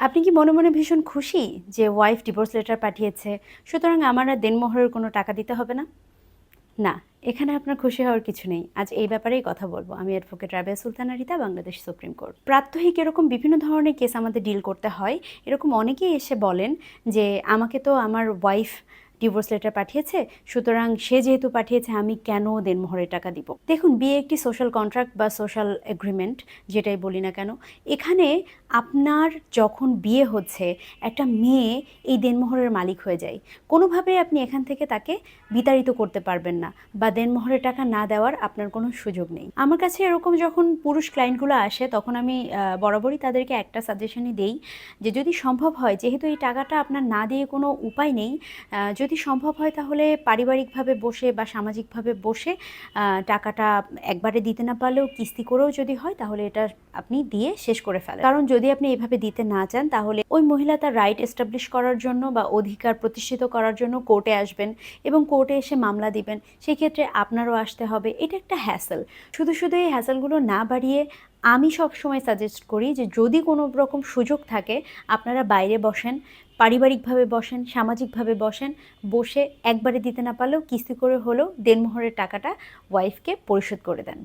আপনি কি মনে, মনে ভীষণ খুশি যে ওয়াইফ ডিভোর্স লেটার পাঠিয়েছে, সুতরাং আমার আর দেনমোহরের কোনো টাকা দিতে হবে না? না, এখানে আপনার খুশি হওয়ার কিছু নেই। আজ এই ব্যাপারেই কথা বলব। আমি advocate Rabeya Sultana Rita, Bangladesh supreme court. প্রাত্যহিক এরকম বিভিন্ন ধরনের কেস আমাদের ডিল করতে হয়। এরকম অনেকেই এসে বলেন যে, আমাকে তো আমার ওয়াইফ ডিভোর্স লেটার পাঠিয়েছে, সুতরাং সে যেহেতু পাঠিয়েছে আমি কেন দেনমোহরের টাকা দিব? দেখুন, বিয়ে একটি সোশ্যাল কন্ট্রাক্ট বা সোশ্যাল এগ্রিমেন্ট, যেটাই বলি না কেন। এখানে আপনার যখন বিয়ে হচ্ছে, একটা মেয়ে এই দেনমোহরের মালিক হয়ে যায়। কোনোভাবে আপনি এখান থেকে তাকে বিতাড়িত করতে পারবেন না, বা দেনমোহরের টাকা না দেওয়ার আপনার কোনো সুযোগ নেই। আমার কাছে এরকম যখন পুরুষ ক্লায়েন্টগুলো আসে, তখন আমি বরাবরই তাদেরকে একটা সাজেশনই দেই যে, যদি সম্ভব হয়, যেহেতু এই টাকাটা আপনার না দিয়ে কোনো উপায় নেই, যদি সম্ভব হয় তাহলে পারিবারিকভাবে বসে বা সামাজিকভাবে বসে টাকাটা একবারে দিতে না পারলেও কিস্তি করেও যদি হয়, তাহলে এটা আপনি দিয়ে শেষ করে ফেলেন। কারণ যদি আপনি এভাবে দিতে না চান, তাহলে ওই মহিলা তার রাইট এস্টাবলিশ করার জন্য বা অধিকার প্রতিষ্ঠিত করার জন্য কোর্টে আসবেন এবং কোর্টে এসে মামলা দিবেন। সেই ক্ষেত্রে আপনারও আসতে হবে। এটা একটা হ্যাসেল। শুধু শুধু এই হ্যাসেলগুলো না বাড়িয়ে আমি সবসময় সাজেস্ট করি যে, যদি কোনো রকম সুযোগ থাকে, আপনারা বাইরে বসেন, পারিবারিকভাবে বসেন, সামাজিকভাবে বসেন, বসে একবারে দিতে না পারলেও কিস্তি করে হলেও দেনমোহরের টাকাটা ওয়াইফকে পরিশোধ করে দেন।